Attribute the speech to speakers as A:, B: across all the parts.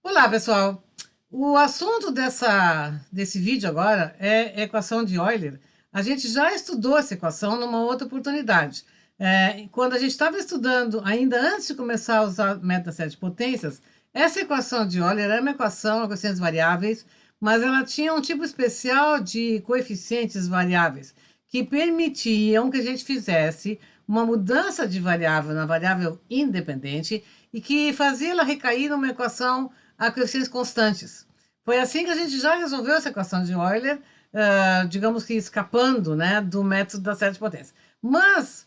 A: Olá, pessoal. O assunto desse vídeo agora é equação de Euler. A gente já estudou essa equação numa outra oportunidade. Quando a gente estava estudando, ainda antes de começar a usar o método das sete potências, essa equação de Euler era uma equação com coeficientes variáveis, mas ela tinha um tipo especial de coeficientes variáveis que permitiam que a gente fizesse uma mudança de variável na variável independente e que fazia ela recair numa equação a coeficientes constantes. Foi assim que a gente já resolveu essa equação de Euler, digamos que escapando, né, do método das sete potências. Mas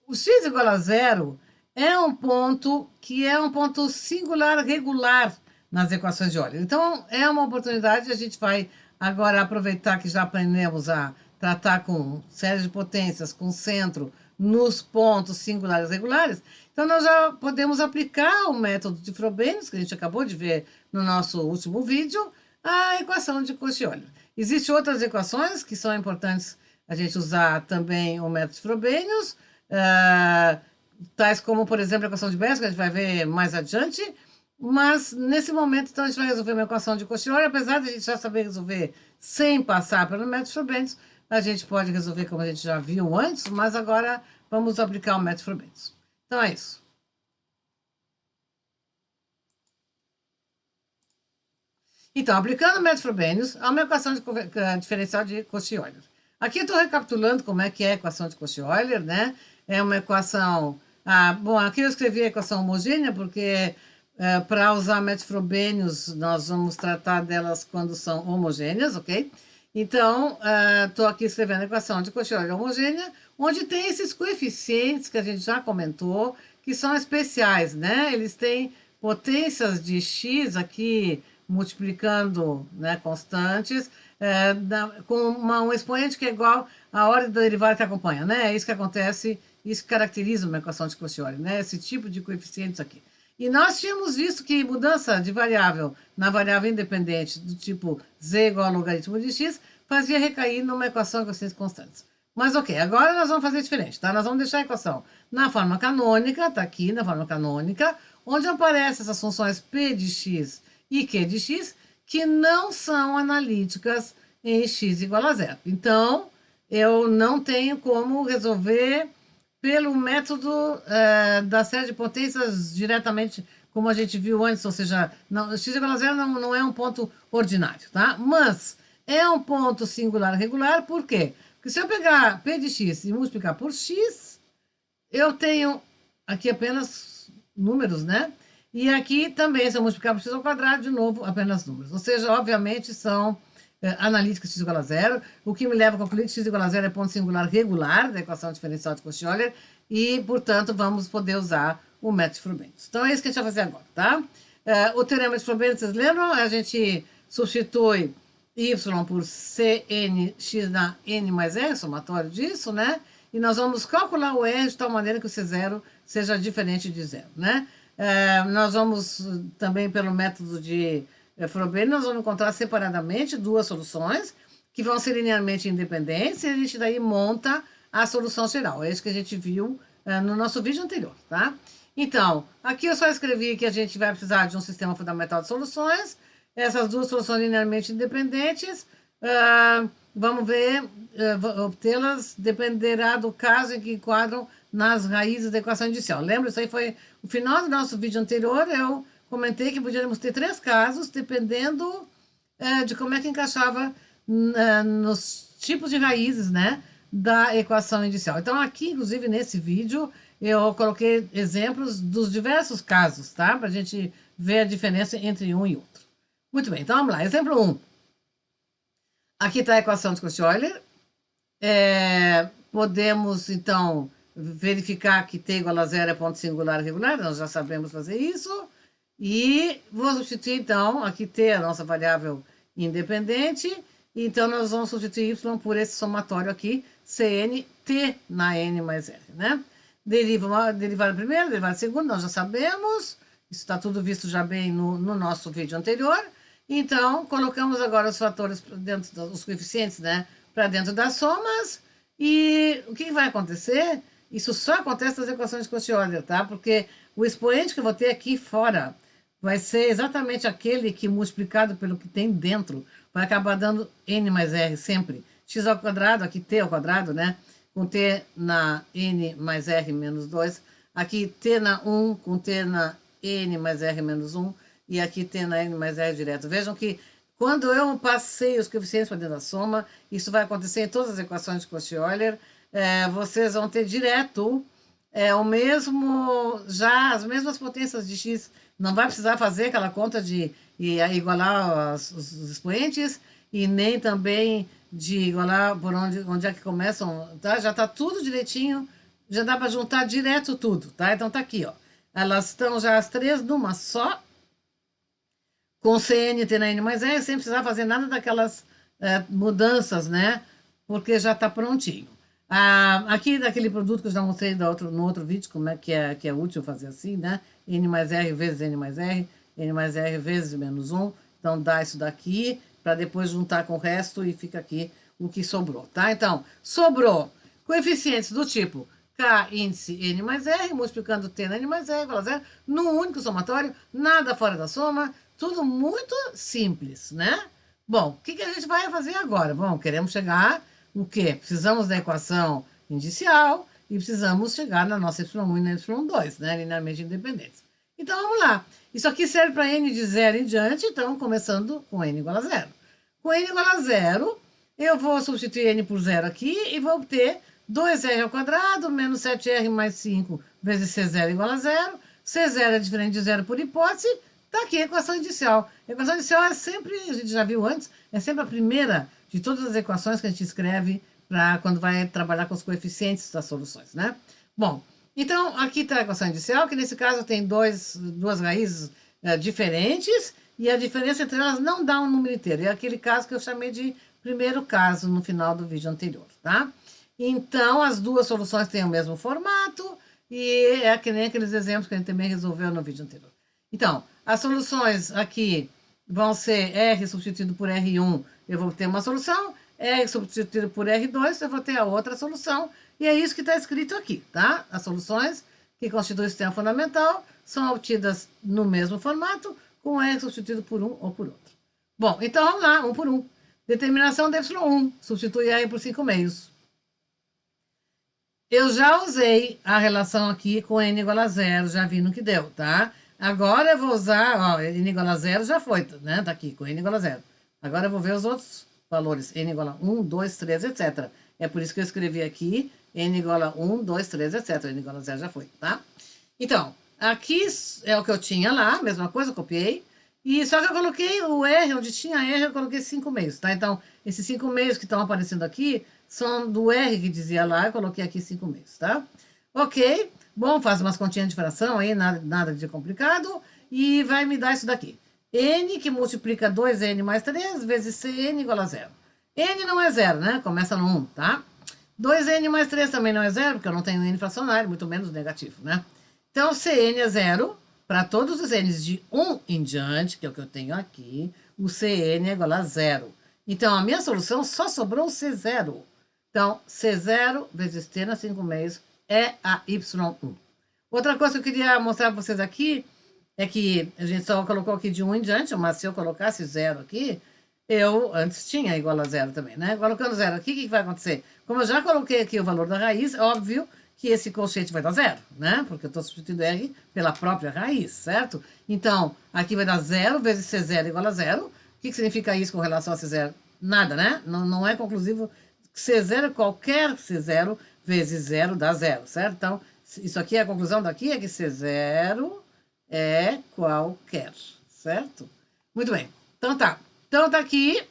A: o x igual a zero é um ponto que é um ponto singular regular nas equações de Euler. Então, é uma oportunidade, a gente vai agora aproveitar que já aprendemos a tratar com série de potências, com centro, nos pontos singulares regulares. Então, nós já podemos aplicar o método de Frobenius, que a gente acabou de ver no nosso último vídeo, à equação de Cauchy-Euler. Existem outras equações que são importantes a gente usar também o método de Frobenius, tais como, por exemplo, a equação de Bessel, que a gente vai ver mais adiante, mas nesse momento, então, a gente vai resolver uma equação de Cauchy-Euler, apesar de a gente já saber resolver sem passar pelo método de Frobenius, a gente pode resolver como a gente já viu antes, mas agora vamos aplicar o método de Frobenius. Então é isso. Então, aplicando o método Frobenius, há uma equação diferencial de Cauchy-Euler. Aqui eu estou recapitulando como é que é a equação de Cauchy-Euler, né? É uma equação... bom, aqui eu escrevi a equação homogênea, porque para usar método Frobenius, nós vamos tratar delas quando são homogêneas, ok? Então, estou aqui escrevendo a equação de Cauchy-Euler homogênea, onde tem esses coeficientes que a gente já comentou, que são especiais, né? Eles têm potências de x aqui multiplicando, né, constantes, com um expoente que é igual à ordem da derivada que acompanha, né? É isso que acontece, isso que caracteriza uma equação de Cauchy-Euler, né? Esse tipo de coeficientes aqui. E nós tínhamos visto que mudança de variável na variável independente do tipo z igual ao logaritmo de x fazia recair numa equação com coeficientes constantes. Mas ok, agora nós vamos fazer diferente, tá? Nós vamos deixar a equação na forma canônica, tá aqui na forma canônica, onde aparecem essas funções p de x e q de x, que não são analíticas em x igual a zero. Então, eu não tenho como resolver pelo método da série de potências diretamente, como a gente viu antes, ou seja, não, x igual a zero não é um ponto ordinário, tá? Mas é um ponto singular regular, por quê? Porque se eu pegar p de x e multiplicar por x, eu tenho aqui apenas números, né? E aqui também, se eu multiplicar por x ao quadrado, de novo, apenas números. Ou seja, obviamente, são analíticas x igual a zero, o que me leva a concluir que x igual a zero é ponto singular regular da equação diferencial de Cauchy-Euler e, portanto, vamos poder usar o método de Frobenius. Então, é isso que a gente vai fazer agora, tá? O teorema de Frobenius, vocês lembram? A gente substitui y por cnx na n mais r, somatório disso, né? E nós vamos calcular o r de tal maneira que o C0 seja diferente de zero, né? Nós vamos também, pelo método de Frobenius, nós vamos encontrar separadamente duas soluções que vão ser linearmente independentes e a gente daí monta a solução geral. É isso que a gente viu no nosso vídeo anterior, tá? Então, aqui eu só escrevi que a gente vai precisar de um sistema fundamental de soluções. Essas duas soluções linearmente independentes, vamos ver, obtê-las dependerá do caso em que enquadram nas raízes da equação inicial. Lembra? Isso aí foi o final do nosso vídeo anterior, eu comentei que poderíamos ter três casos, dependendo de como é que encaixava nos tipos de raízes, né, da equação inicial. Então, aqui, inclusive, nesse vídeo, eu coloquei exemplos dos diversos casos, tá? Para a gente ver a diferença entre um e outro. Muito bem, então vamos lá. Exemplo 1. Aqui está a equação de Cauchy-Euler. Podemos, então, verificar que t igual a zero é ponto singular regular, nós já sabemos fazer isso. E vou substituir, então, aqui t é a nossa variável independente, então nós vamos substituir y por esse somatório aqui, cn, t na n mais r, né? Derivada primeira, derivada segunda, nós já sabemos, isso está tudo visto já bem no nosso vídeo anterior. Então, colocamos agora os fatores dentro os coeficientes, né, para dentro das somas, e o que vai acontecer? Isso só acontece nas equações de Cauchy-Euler, tá? Porque o expoente que eu vou ter aqui fora vai ser exatamente aquele que multiplicado pelo que tem dentro vai acabar dando n mais r sempre. X ao quadrado, aqui t ao quadrado, né? Com t na n mais r menos 2. Aqui t na 1 com t na n mais r menos 1. E aqui t na n mais r direto. Vejam que quando eu passei os coeficientes para dentro da soma, isso vai acontecer em todas as equações de Cauchy-Euler, vocês vão ter direto o mesmo, já as mesmas potências de x. Não vai precisar fazer aquela conta de igualar os expoentes e nem também de igualar por onde é que começam, tá? Já está tudo direitinho, já dá para juntar direto tudo, tá? Então tá aqui, ó. Elas estão já as três numa só, com CN, T na N mais R, sem precisar fazer nada daquelas mudanças, né? Porque já está prontinho. Aqui daquele produto que eu já mostrei no outro vídeo, como é que é útil fazer assim, né? N mais R vezes N mais R, N mais R vezes menos 1. Então, dá isso daqui, para depois juntar com o resto e fica aqui o que sobrou, tá? Então, sobrou coeficientes do tipo K índice N mais R, multiplicando T na N mais R igual a zero, no único somatório, nada fora da soma, tudo muito simples, né? Bom, o que a gente vai fazer agora? Bom, queremos chegar o quê? Precisamos da equação indicial e precisamos chegar na nossa y1 e na y2, né? Linearmente independentes. Então, vamos lá. Isso aqui serve para n de 0 em diante, então, começando com n igual a 0. Com n igual a 0, eu vou substituir n por 0 aqui e vou obter 2r ao quadrado menos 7r mais 5 vezes c0 igual a 0. C0 é diferente de 0 por hipótese. Está aqui a equação inicial. A equação inicial é sempre, a gente já viu antes, é sempre a primeira de todas as equações que a gente escreve para quando vai trabalhar com os coeficientes das soluções, né? Bom, então aqui está a equação inicial, que nesse caso tem duas raízes diferentes, e a diferença entre elas não dá um número inteiro. É aquele caso que eu chamei de primeiro caso no final do vídeo anterior, tá? Então, as duas soluções têm o mesmo formato, e é que nem aqueles exemplos que a gente também resolveu no vídeo anterior. Então, as soluções aqui vão ser R substituído por R1, eu vou ter uma solução, R substituído por R2, eu vou ter a outra solução, e é isso que está escrito aqui, tá? As soluções que constituem o sistema fundamental são obtidas no mesmo formato, com R substituído por um ou por outro. Bom, então vamos lá, um por um. Determinação de Y1, substitui R por 5 meios. Eu já usei a relação aqui com N igual a 0, já vi no que deu, tá? Agora eu vou usar, ó, N igual a 0 já foi, né? Tá aqui, com N igual a 0. Agora eu vou ver os outros valores, N igual a 1, 2, 3, etc. É por isso que eu escrevi aqui, N igual a 1, 2, 3, etc. N igual a 0 já foi, tá? Então, aqui é o que eu tinha lá, mesma coisa, copiei. E só que eu coloquei o R, onde tinha R, eu coloquei 5 meios, tá? Então, esses 5 meios que estão aparecendo aqui são do R que dizia lá, eu coloquei aqui 5 meios, tá? Ok, bom, faz umas continhas de fração aí, nada de complicado, e vai me dar isso daqui. N que multiplica 2N mais 3 vezes Cn igual a 0. N não é 0, né? Começa no 1, tá? 2N mais 3 também não é 0, porque eu não tenho N fracionário, muito menos negativo, né? Então, Cn é 0. Para todos os N's de 1 em diante, que é o que eu tenho aqui, o Cn é igual a 0. Então, a minha solução só sobrou o C0. Então, C0 vezes T na 5 meios é a Y1. Outra coisa que eu queria mostrar para vocês aqui é que a gente só colocou aqui de 1 em diante, mas se eu colocasse 0 aqui, eu antes tinha igual a 0 também, né? Colocando 0 aqui, o que vai acontecer? Como eu já coloquei aqui o valor da raiz, é óbvio que esse quociente vai dar 0, né? Porque eu estou substituindo R pela própria raiz, certo? Então, aqui vai dar 0 vezes C0 igual a 0. O que significa isso com relação a C0? Nada, né? Não é conclusivo. C0, qualquer C0 vezes 0 dá 0, certo? Então, isso aqui, a conclusão daqui é que C0 é qualquer, certo? Muito bem. Então, tá. Então, tá aqui,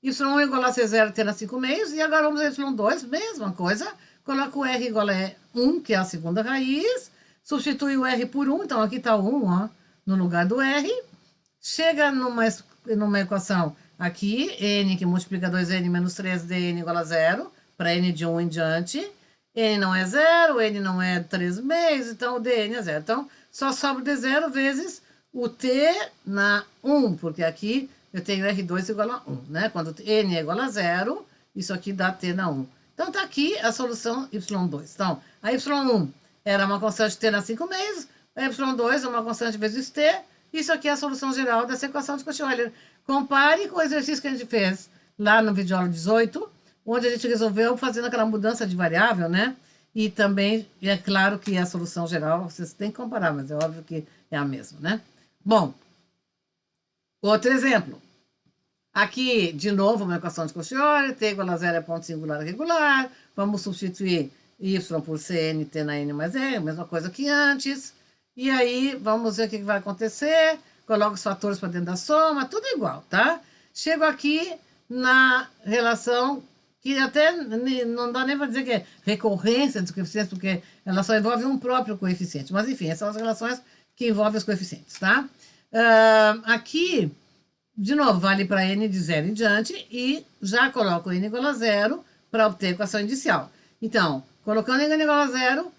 A: Y1 igual a C0 tendo 5 meios, e agora vamos a Y2, mesma coisa. Coloca o R igual a 1, que é a segunda raiz, substitui o R por 1, então aqui está 1, ó, no lugar do R. Chega numa equação aqui, N que multiplica 2N menos 3DN igual a 0, para N de 1 em diante. N não é 0, N não é 3 meios, então o DN é 0. Então, só sobra o D0 vezes o T na 1, porque aqui eu tenho R2 igual a 1, né? Quando N é igual a 0, isso aqui dá T na 1. Então, está aqui a solução Y2. Então, a Y1 era uma constante T na 5 meios, a Y2 é uma constante vezes T, Isso aqui é a solução geral dessa equação de Cauchy-Euler. Compare com o exercício que a gente fez lá no vídeo aula 18, onde a gente resolveu fazendo aquela mudança de variável, né? E também, é claro que a solução geral, vocês têm que comparar, mas é óbvio que é a mesma, né? Bom, outro exemplo. Aqui, de novo, uma equação de Cauchy-Euler, t igual a 0 é ponto singular regular. Vamos substituir y por cn, t na n mais e, a mesma coisa que antes. E aí, vamos ver o que vai acontecer. Coloco os fatores para dentro da soma, tudo igual, tá? Chego aqui na relação que até não dá nem para dizer que é recorrência dos coeficientes, porque ela só envolve um próprio coeficiente. Mas, enfim, essas são as relações que envolvem os coeficientes, tá? Aqui, de novo, vale para n de 0 em diante e já coloco n igual a 0 para obter a equação inicial. Então, colocando n igual a 0,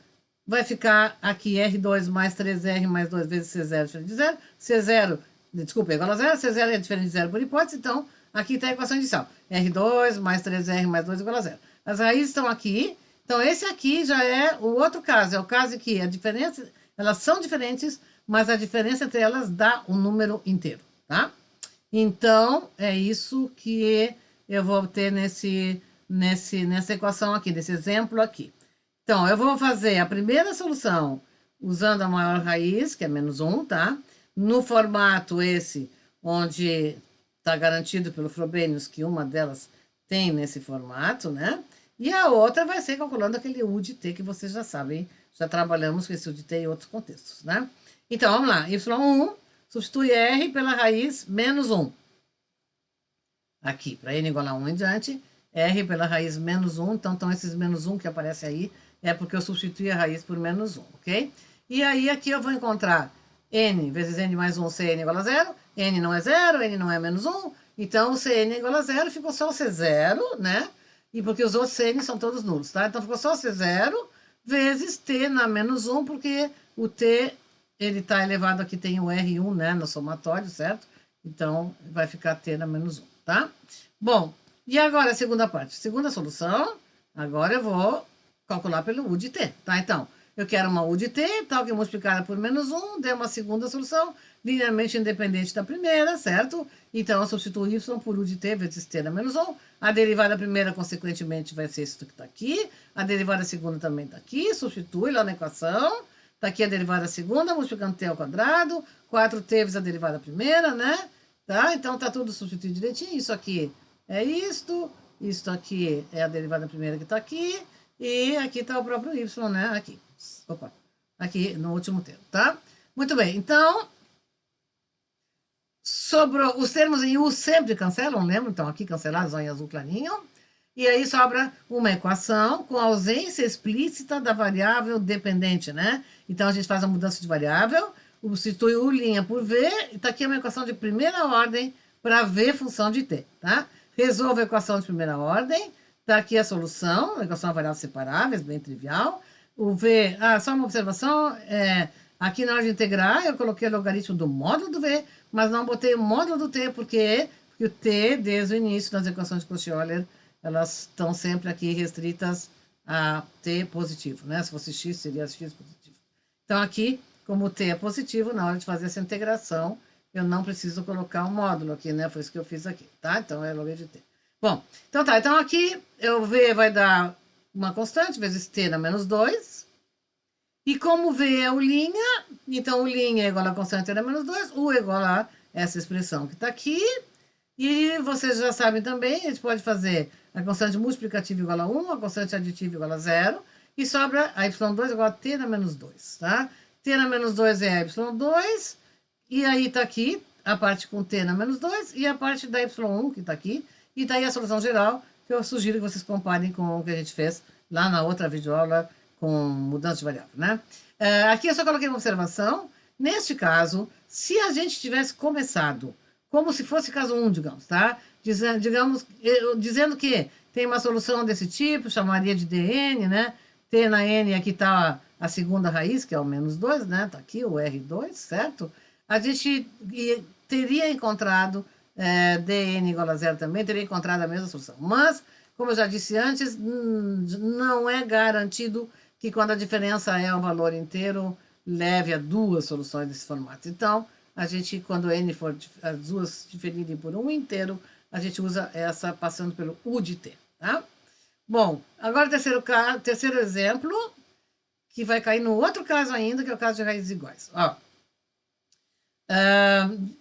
A: vai ficar aqui R2 mais 3R mais 2 vezes C0 diferente de 0. C0, desculpa, é igual a 0. C0 é diferente de 0 por hipótese, então aqui está a equação inicial. R2 mais 3R mais 2 igual a 0. As raízes estão aqui. Então, esse aqui já é o outro caso. É o caso em que a diferença, elas são diferentes, mas a diferença entre elas dá um número inteiro, tá? Então, é isso que eu vou ter nessa equação aqui, nesse exemplo aqui. Então, eu vou fazer a primeira solução usando a maior raiz, que é menos 1, tá? No formato esse, onde está garantido pelo Frobenius que uma delas tem nesse formato, né? E a outra vai ser calculando aquele U de T que vocês já sabem, já trabalhamos com esse U de T em outros contextos, né? Então, vamos lá. Y1 substitui R pela raiz menos 1. Aqui, para n igual a 1 em diante, R pela raiz menos 1. Então, esses menos 1 que aparece aí é porque eu substituí a raiz por menos 1, ok? E aí, aqui eu vou encontrar n vezes n mais 1, Cn igual a 0. N não é 0, n não é menos 1. Então, o Cn igual a 0, ficou só o C0, né? E porque os outros Cn são todos nulos, tá? Então, ficou só o C0 vezes T na menos 1, porque o T, ele está elevado aqui, tem o R1, né? No somatório, certo? Então, vai ficar T na menos 1, tá? Bom, e agora a segunda parte. Segunda solução, agora eu vou calcular pelo U de T, tá? Então, eu quero uma U de T, tal que multiplicada por menos 1, dê uma segunda solução, linearmente independente da primeira, certo? Então, eu substituo y por U de T vezes T na menos 1. A derivada primeira, consequentemente, vai ser isso que está aqui. A derivada segunda também está aqui. Substitui lá na equação. Está aqui a derivada segunda, multiplicando T ao quadrado. 4T vezes a derivada primeira, né? Tá? Então, está tudo substituído direitinho. Isso aqui é isto. Isto aqui é a derivada primeira que está aqui. E aqui está o próprio y, né? Aqui. Opa. Aqui no último termo, tá? Muito bem. Então, sobrou, os termos em U sempre cancelam, lembra? Então, aqui cancelados em azul clarinho. E aí sobra uma equação com ausência explícita da variável dependente, né? Então, a gente faz a mudança de variável, substitui U' por V, e tá aqui uma equação de primeira ordem para V função de T, tá? Resolve a equação de primeira ordem, tá aqui a solução, a equação de variáveis separáveis, bem trivial. O V, só uma observação, aqui na hora de integrar, eu coloquei o logaritmo do módulo do V, mas não botei o módulo do T, porque o T, desde o início das equações de Cauchy-Euler, elas estão sempre aqui restritas a T positivo, né? Se fosse X, seria X positivo. Então, aqui, como o T é positivo, na hora de fazer essa integração, eu não preciso colocar um módulo aqui, né? Foi isso que eu fiz aqui, tá? Então, é log de T. Bom, então tá. Então, aqui, eu V vai dar uma constante, vezes T na menos 2. E como V é o linha, então o linha é igual a constante T na menos 2, U é igual a essa expressão que está aqui. E vocês já sabem também, a gente pode fazer a constante multiplicativa igual a 1, a constante aditiva igual a 0, e sobra a y2 igual a t na menos 2, tá? T na menos 2 é a y2, e aí tá aqui a parte com t na menos 2 e a parte da y1 que tá aqui, e daí a solução geral, que eu sugiro que vocês comparem com o que a gente fez lá na outra videoaula com mudança de variável, né? Aqui eu só coloquei uma observação. Neste caso, se a gente tivesse começado como se fosse caso 1, digamos, tá? Dizendo que tem uma solução desse tipo, chamaria de dn, né? T na n, aqui está a segunda raiz, que é o menos 2, né? Está aqui o R2, certo? A gente teria encontrado dn igual a 0 também, teria encontrado a mesma solução. Mas, como eu já disse antes, não é garantido que quando a diferença é um valor inteiro, leve a duas soluções desse formato. Então, a gente, quando n for as duas dividirem por 1 inteiro, a gente usa essa passando pelo u de t, tá? Bom, agora terceiro exemplo, que vai cair no outro caso ainda, que é o caso de raízes iguais. Ó,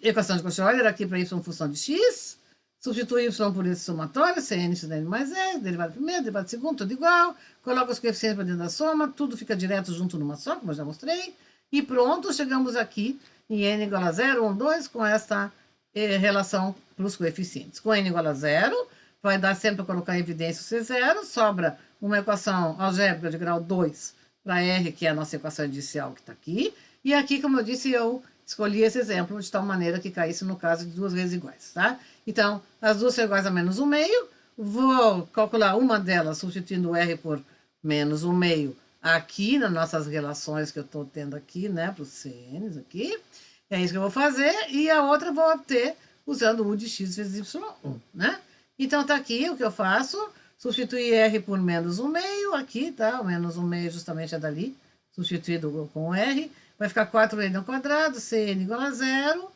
A: equação de Cauchy-Euler aqui para y função de x, substitui y por esse somatório, cn x n mais e, derivada primeiro, derivada segundo, tudo igual, coloca os coeficientes para dentro da soma, tudo fica direto junto numa só, como eu já mostrei, e pronto, chegamos aqui em n igual a 0, 1, 2, com esta relação para os coeficientes. Com n igual a 0, vai dar sempre para colocar em evidência o C0, sobra uma equação algébrica de grau 2 para R, que é a nossa equação inicial que está aqui, e aqui, como eu disse, eu escolhi esse exemplo de tal maneira que caísse no caso de duas vezes iguais, tá? Então, as duas são iguais a menos 1 meio, vou calcular uma delas substituindo o R por menos 1 meio aqui nas nossas relações que eu estou tendo aqui, né, para os CNs aqui, é isso que eu vou fazer, e a outra eu vou obter usando U de x vezes y1, né? Então, tá aqui o que eu faço, substituir R por menos 1 meio, aqui, tá? O menos 1 meio justamente é dali, substituído com o R, vai ficar 4n ao quadrado, Cn igual a 0.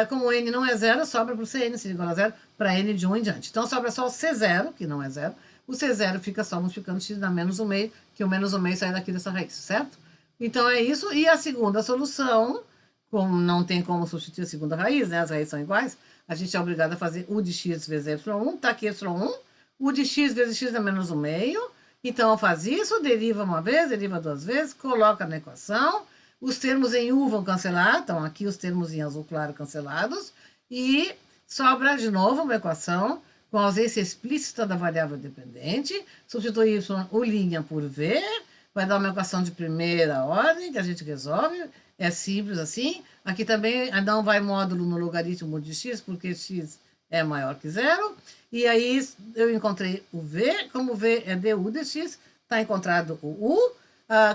A: Como n não é 0, sobra para o Cn, Cn igual a 0, para n de 1 em diante. Então, sobra só o C0, que não é 0. O C0 fica só multiplicando x dá menos 1 meio, que o menos 1 meio sai daqui dessa raiz, certo? Então, é isso. E a segunda solução, como não tem como substituir a segunda raiz, né? As raízes são iguais, a gente é obrigado a fazer u de x vezes y1. Tá aqui y1. U de x vezes x dá menos 1 meio. Então, faz isso, deriva uma vez, deriva duas vezes, coloca na equação. Os termos em U vão cancelar, então aqui os termos em azul claro cancelados, e sobra de novo uma equação com ausência explícita da variável dependente, substitui y' por v, vai dar uma equação de primeira ordem que a gente resolve, é simples assim. Aqui também não vai módulo no logaritmo de x, porque x é maior que zero, e aí eu encontrei o v, como v é du de x, está encontrado o u,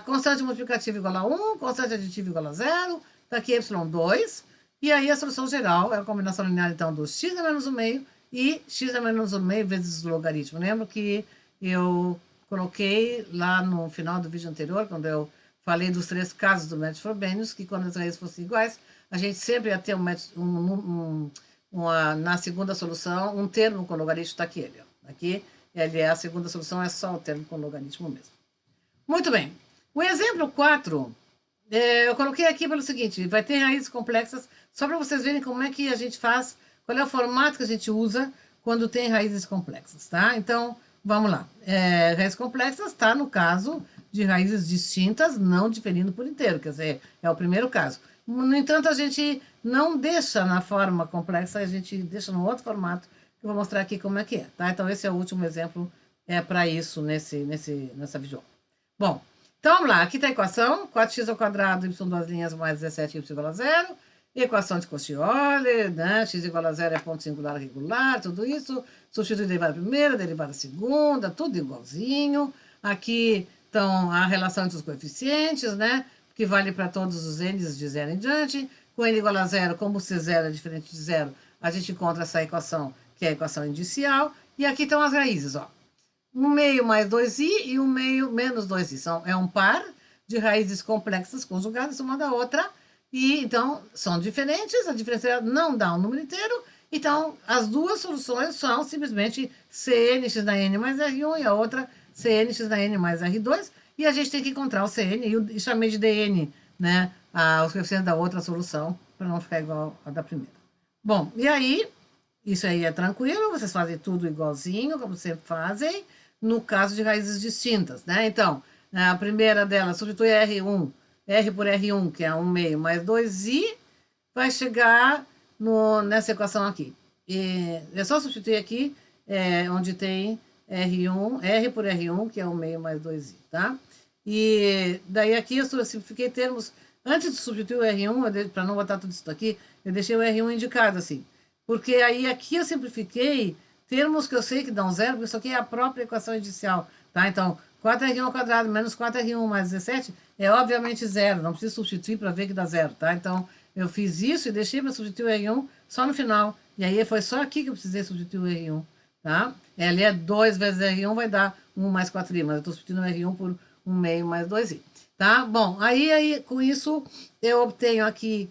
A: constante multiplicativa igual a 1, constante aditiva igual a 0, está aqui y2, e aí a solução geral é a combinação linear, então, do x a menos 1 meio e x a menos 1 meio vezes o logaritmo. Lembro que eu coloquei lá no final do vídeo anterior, quando eu falei dos 3 casos do método Frobenius, que quando as raízes fossem iguais, a gente sempre ia ter na segunda solução, um termo com logaritmo, está aqui ele. Ó. Aqui, ele é a segunda solução, é só o termo com logaritmo mesmo. Muito bem. O exemplo 4, eu coloquei aqui pelo seguinte, vai ter raízes complexas, só para vocês verem como é que a gente faz, qual é o formato que a gente usa quando tem raízes complexas, tá? Então, vamos lá. Raízes complexas está no caso de raízes distintas, não diferindo por inteiro, quer dizer, é o primeiro caso. No entanto, a gente não deixa na forma complexa, a gente deixa no outro formato, que eu vou mostrar aqui como é que é, tá? Então, esse é o último exemplo para isso nessa videoaula. Bom, então vamos lá, aqui está a equação, 4x ao quadrado, y duas linhas mais 17y igual a 0, equação de Cauchy-Euler, né? X igual a 0 é ponto singular regular, tudo isso, substitui derivada primeira, derivada segunda, tudo igualzinho, aqui estão a relação entre os coeficientes, né? Que vale para todos os n's de 0 em diante, com n igual a 0, como o C0 é diferente de 0, a gente encontra essa equação, que é a equação inicial, e aqui estão as raízes, ó. 1 meio mais 2i e 1 meio menos 2i. É um par de raízes complexas conjugadas uma da outra. E, então, são diferentes. A diferença não dá um número inteiro. Então, as duas soluções são simplesmente Cnx da n mais R1 e a outra Cnx da n mais R2. E a gente tem que encontrar o Cn e chamei de Dn, né? Os coeficientes da outra solução, para não ficar igual a da primeira. Bom, e aí, isso aí é tranquilo. Vocês fazem tudo igualzinho, como sempre fazem. No caso de raízes distintas, né? Então, a primeira delas, substitui R1, R por R1, que é 1 meio, mais 2i, vai chegar nessa equação aqui. E é só substituir aqui, onde tem R1, R por R1, que é 1 meio mais 2i, tá? E daí aqui eu simplifiquei termos, antes de substituir o R1, para não botar tudo isso aqui, eu deixei o R1 indicado assim, porque aí aqui eu simplifiquei termos que eu sei que dão zero, porque isso aqui é a própria equação inicial, tá? Então, 4r1 ao quadrado menos 4r1 mais 17 é obviamente zero, não preciso substituir para ver que dá zero, tá? Então, eu fiz isso e deixei para substituir o R1 só no final, e aí foi só aqui que eu precisei substituir o R1, tá? Ali é 2 vezes R1 vai dar 1 mais 4i, mas eu estou substituindo o R1 por 1 meio mais 2i, tá? Bom, aí com isso eu obtenho aqui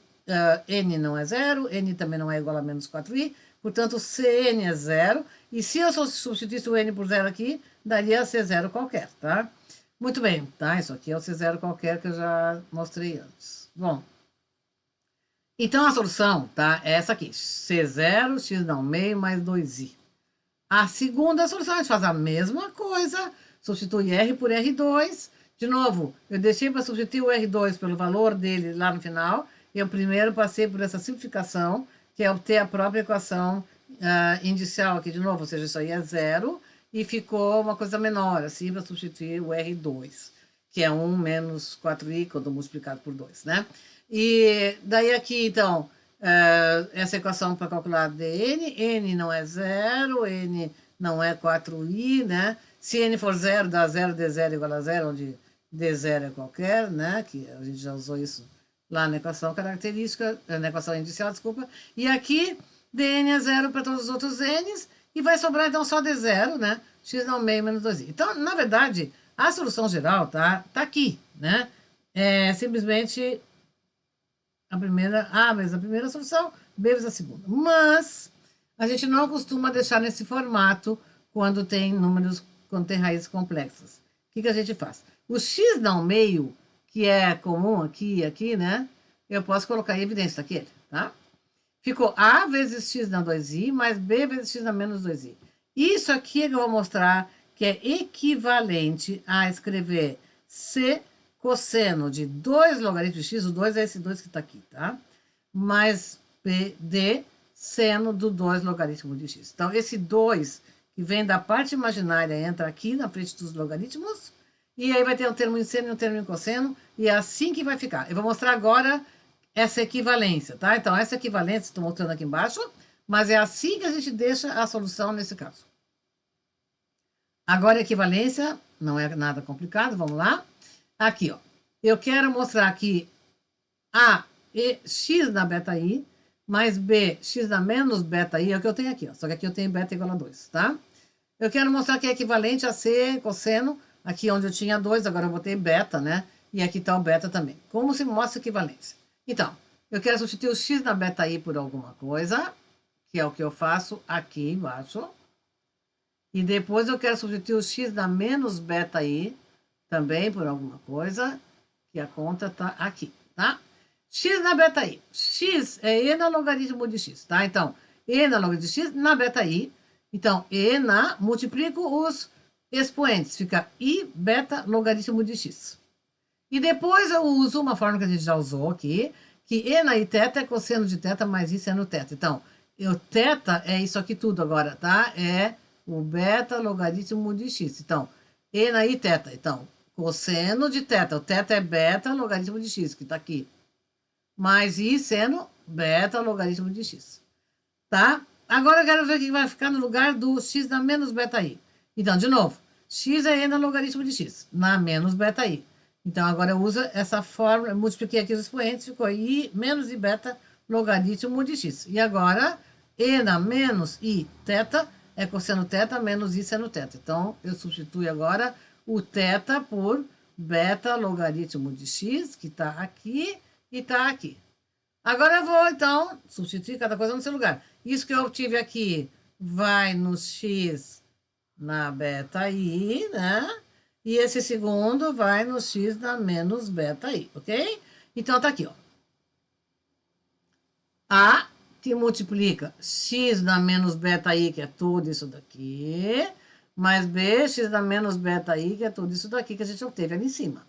A: n não é zero, n também não é igual a menos 4i, portanto, Cn é zero, e se eu substituísse o n por zero aqui, daria C0 qualquer, tá? Muito bem, tá? Isso aqui é o C0 qualquer que eu já mostrei antes. Bom, então a solução, tá? É essa aqui, C0, x não meio mais 2i. A segunda solução, a gente faz a mesma coisa, substitui R por R2. De novo, eu deixei para substituir o R2 pelo valor dele lá no final. Eu primeiro passei por essa simplificação, que é obter a própria equação inicial aqui de novo, ou seja, isso aí é zero, e ficou uma coisa menor, assim, para substituir o R2, que é 1 menos 4i quando multiplicado por 2, né? E daí aqui, então, essa equação para calcular dn, n não é zero, n não é 4i, né? Se n for zero, dá 0, d0 igual a zero, onde d0 é qualquer, né? Que a gente já usou isso lá na equação característica, na equação inicial, desculpa. E aqui, dn é zero para todos os outros n's, e vai sobrar então só d0, né? X não meio menos 2i. Então, na verdade, a solução geral tá aqui, né? É simplesmente a primeira, A vezes a primeira solução, B vezes a segunda. Mas a gente não costuma deixar nesse formato quando tem números, quando tem raízes complexas. O que a gente faz? O x não meio, que é comum aqui e aqui, né? Eu posso colocar em evidência aquele, tá? Ficou A vezes x na 2i mais B vezes x na menos 2i. Isso aqui é que eu vou mostrar que é equivalente a escrever C cosseno de 2 logaritmos de x, o 2 é esse 2 que está aqui, tá? Mais PD seno do 2 logaritmo de x. Então, esse 2 que vem da parte imaginária entra aqui na frente dos logaritmos, e aí vai ter um termo em seno e um termo em cosseno, e é assim que vai ficar. Eu vou mostrar agora essa equivalência, tá? Então, essa equivalência, estou mostrando aqui embaixo, mas é assim que a gente deixa a solução nesse caso. Agora, a equivalência não é nada complicado, vamos lá. Aqui, ó. Eu quero mostrar aqui A e x na beta i, mais B, x na menos beta i, é o que eu tenho aqui, ó. Só que aqui eu tenho beta igual a 2, tá? Eu quero mostrar que é equivalente a C cosseno, aqui onde eu tinha 2, agora eu botei beta, né? E aqui está o beta também. Como se mostra equivalência? Então, eu quero substituir o x na beta i por alguma coisa, que é o que eu faço aqui embaixo. E depois eu quero substituir o x na menos beta i, também por alguma coisa, que a conta está aqui, tá? X na beta i. X é e na logaritmo de x, tá? Então, e na logaritmo de x na beta i. Então, e na, multiplico os expoentes, fica i beta logaritmo de x. E depois eu uso uma fórmula que a gente já usou aqui, que e na i teta é cosseno de teta mais i seno teta. Então, o teta é isso aqui tudo agora, tá? É o beta logaritmo de x. Então, e na i teta. Então, cosseno de teta. O teta é beta logaritmo de x, que está aqui. Mais i seno beta logaritmo de x. Tá? Agora eu quero ver o que vai ficar no lugar do x na menos beta i. Então, de novo, x é e na logaritmo de x, na menos beta i. Então, agora eu uso essa fórmula, multipliquei aqui os expoentes, ficou i menos i beta logaritmo de x. E agora, e na menos i teta é cosseno teta menos i seno teta. Então, eu substituo agora o teta por beta logaritmo de x, que está aqui e está aqui. Agora eu vou, então, substituir cada coisa no seu lugar. Isso que eu obtive aqui vai no x na beta i, né? E esse segundo vai no x na menos beta i, ok? Então, tá aqui, ó. A que multiplica x na menos beta i, que é tudo isso daqui, mais b, x na menos beta i, que é tudo isso daqui que a gente obteve ali em cima.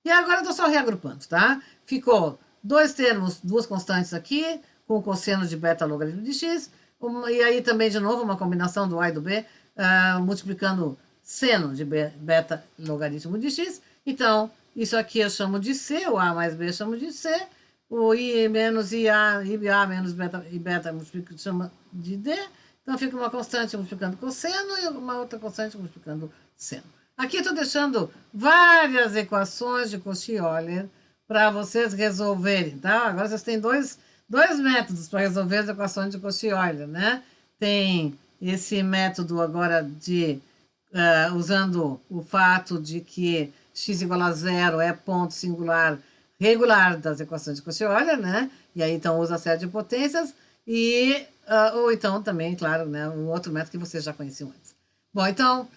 A: E agora eu tô só reagrupando, tá? Ficou dois termos, duas constantes aqui, com o cosseno de beta logaritmo de x, e aí também, de novo, uma combinação do a e do b, multiplicando seno de beta logaritmo de x. Então, isso aqui eu chamo de c, o a mais b eu chamo de c, o i menos ia menos beta, e beta multiplica, chama de d. Então, fica uma constante multiplicando cosseno e uma outra constante multiplicando seno. Aqui eu estou deixando várias equações de Cauchy-Euler para vocês resolverem, tá? Agora vocês têm dois métodos para resolver as equações de Cauchy-Euler, né? Tem esse método agora de, usando o fato de que x igual a zero é ponto singular regular das equações de Cauchy-Euler, né? E aí, então, usa a série de potências e... ou então também, claro, né, um outro método que vocês já conheciam antes. Bom, então,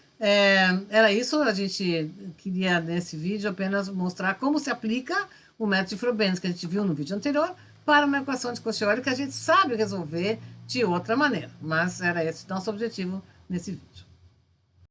A: era isso. A gente queria, nesse vídeo, apenas mostrar como se aplica o método de Frobenius, que a gente viu no vídeo anterior, para uma equação de Cauchy-Euler que a gente sabe resolver de outra maneira. Mas era esse o nosso objetivo nesse vídeo.